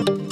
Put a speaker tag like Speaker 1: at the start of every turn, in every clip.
Speaker 1: नमस्कार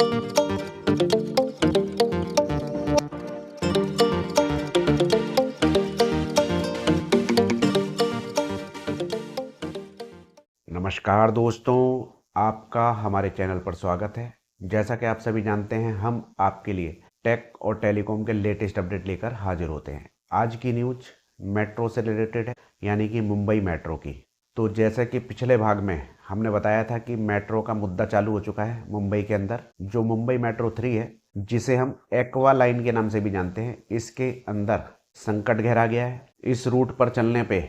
Speaker 1: दोस्तों, आपका हमारे चैनल पर स्वागत है। जैसा कि आप सभी जानते हैं, हम आपके लिए टेक और टेलीकॉम के लेटेस्ट अपडेट लेकर हाजिर होते हैं। आज की न्यूज मेट्रो से रिलेटेड है, यानी कि मुंबई मेट्रो की। तो जैसे कि पिछले भाग में हमने बताया था कि मेट्रो का मुद्दा चालू हो चुका है मुंबई के अंदर। जो मुंबई मेट्रो 3 है, जिसे हम एक्वा लाइन के नाम से भी जानते हैं, इसके अंदर संकट गहरा गया है। इस रूट पर चलने पे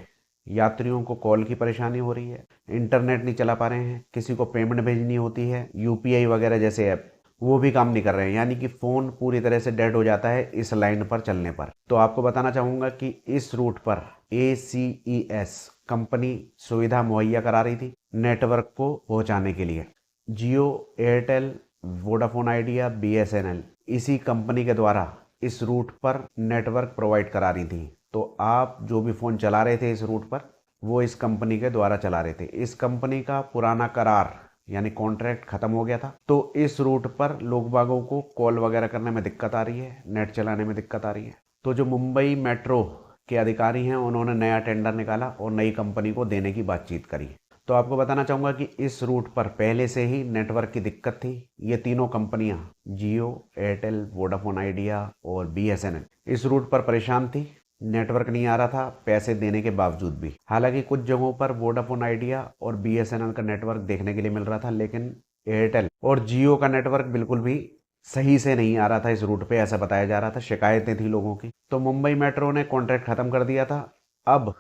Speaker 1: यात्रियों को कॉल की परेशानी हो रही है, इंटरनेट नहीं चला पा रहे हैं, किसी को पेमेंट भेजनी होती है, यूपीआई वगैरह जैसे ऐप वो भी काम नहीं कर रहे हैं, यानी कि फ़ोन पूरी तरह से डेड हो जाता है इस लाइन पर चलने पर। तो आपको बताना चाहूँगा कि इस रूट पर ACES कंपनी सुविधा मुहैया करा रही थी नेटवर्क को पहुँचाने के लिए। जियो, एयरटेल, वोडाफोन आइडिया, BSNL इसी कंपनी के द्वारा इस रूट पर नेटवर्क प्रोवाइड करा रही थी। तो आप जो भी फ़ोन चला रहे थे इस रूट पर, वो इस कंपनी के द्वारा चला रहे थे। इस कंपनी का पुराना करार यानी कॉन्ट्रैक्ट ख़त्म हो गया था, तो इस रूट पर लोग बागों को कॉल वगैरह करने में दिक्कत आ रही है, नेट चलाने में दिक्कत आ रही है। तो जो मुंबई मेट्रो के अधिकारी हैं, उन्होंने नया टेंडर निकाला और नई कंपनी को देने की बातचीत करी। तो आपको बताना चाहूँगा कि इस रूट पर पहले से ही नेटवर्क की दिक्कत थी। ये तीनों कंपनियां जियो, एयरटेल, वोडाफोन आइडिया और BSNL इस रूट पर परेशान थी। नेटवर्क नहीं आ रहा था पैसे देने के बावजूद भी। हालांकि कुछ जगहों पर वोडाफोन आइडिया और BSNL का नेटवर्क देखने के लिए मिल रहा था, लेकिन एयरटेल और जियो का नेटवर्क बिल्कुल भी सही से नहीं आ रहा था इस रूट पे, ऐसा बताया जा रहा था। शिकायतें थी लोगों की। तो मुंबई मेट्रो ने कॉन्ट्रैक्ट खत्म कर दिया था। अब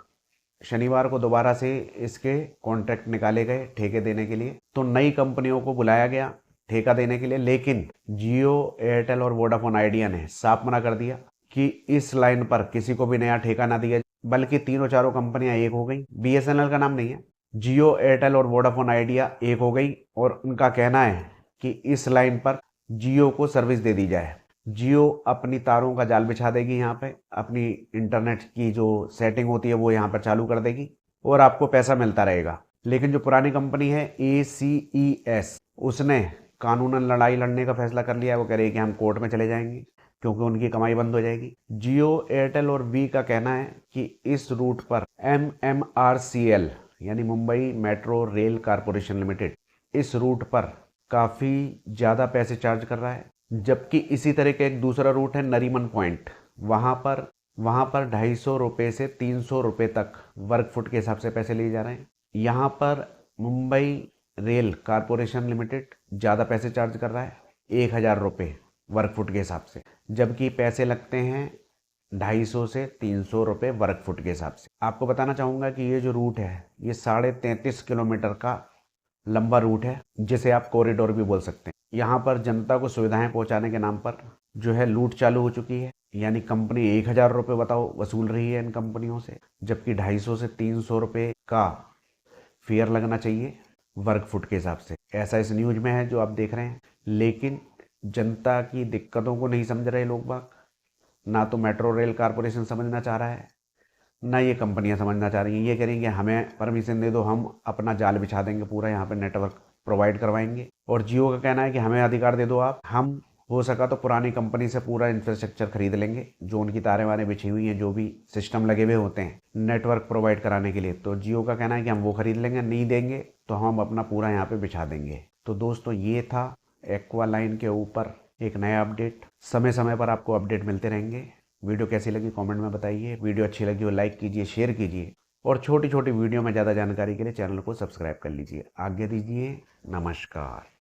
Speaker 1: शनिवार को दोबारा से इसके कॉन्ट्रैक्ट निकाले गए ठेके देने के लिए। तो नई कंपनियों को बुलाया गया ठेका देने के लिए, लेकिन जियो, एयरटेल और वोडाफोन आइडिया ने साफ मना कर दिया कि इस लाइन पर किसी को भी नया ठेका ना दिया। बल्कि तीनों चारों कंपनियां एक हो गई। BSNL का नाम नहीं है, जियो, एयरटेल और वोडाफोन आइडिया एक हो गई और उनका कहना है कि इस लाइन पर जियो को सर्विस दे दी जाए। जियो अपनी तारों का जाल बिछा देगी, यहाँ पे अपनी इंटरनेट की जो सेटिंग होती है वो यहाँ पर चालू कर देगी और आपको पैसा मिलता रहेगा। लेकिन जो पुरानी कंपनी है ACES, उसने कानूनन लड़ाई लड़ने का फैसला कर लिया है। वो कह रही है कि हम कोर्ट में चले जाएंगे क्योंकि उनकी कमाई बंद हो जाएगी। जियो, एयरटेल और वी का कहना है कि इस रूट पर MMRCL यानी Mumbai metro rail corporation limited इस रूट पर काफ़ी ज़्यादा पैसे चार्ज कर रहा है। जबकि इसी तरह का एक दूसरा रूट है नरीमन पॉइंट, वहाँ पर 250 रुपये से 300 रुपये तक वर्ग फुट के हिसाब से पैसे लिए जा रहे हैं। यहाँ पर मुंबई रेल कारपोरेशन लिमिटेड ज़्यादा पैसे चार्ज कर रहा है, 1000 रुपये वर्ग फुट के हिसाब से, जबकि पैसे लगते हैं 250 से 300 रुपये वर्ग फुट के हिसाब से। आपको बताना चाहूँगा कि ये जो रूट है ये 33.5 किलोमीटर का लंबा रूट है, जिसे आप कॉरिडोर भी बोल सकते हैं। यहाँ पर जनता को सुविधाएं पहुँचाने के नाम पर जो है लूट चालू हो चुकी है। यानी कंपनी 1000 रुपये बताओ वसूल रही है इन कंपनियों से, जबकि 250 से 300 रुपये का फेयर लगना चाहिए वर्ग फुट के हिसाब से। ऐसा इस न्यूज में है जो आप देख रहे हैं। लेकिन जनता की दिक्कतों को नहीं समझ रहे लोग बाग। ना तो मेट्रो रेल कारपोरेशन समझना चाह रहा है, ना ये कंपनियां समझना चाह रही हैं। ये कह रही हैं कि हमें परमिशन दे दो, हम अपना जाल बिछा देंगे, पूरा यहाँ पे नेटवर्क प्रोवाइड करवाएंगे। और जियो का कहना है कि हमें अधिकार दे दो आप, हम हो सका तो पुरानी कंपनी से पूरा इंफ्रास्ट्रक्चर खरीद लेंगे, जो उनकी तारें वारें बिछी हुई हैं, जो भी सिस्टम लगे हुए होते हैं नेटवर्क प्रोवाइड कराने के लिए। तो जियो का कहना है कि हम वो खरीद लेंगे, नहीं देंगे तो हम अपना पूरा यहाँ पे बिछा देंगे। तो दोस्तों, ये था एक्वा लाइन के ऊपर एक नया अपडेट। समय समय पर आपको अपडेट मिलते रहेंगे। वीडियो कैसी लगी कमेंट में बताइए। वीडियो अच्छी लगी हो लाइक कीजिए, शेयर कीजिए और छोटी छोटी वीडियो में ज़्यादा जानकारी के लिए चैनल को सब्सक्राइब कर लीजिए। आज्ञा दीजिए, नमस्कार।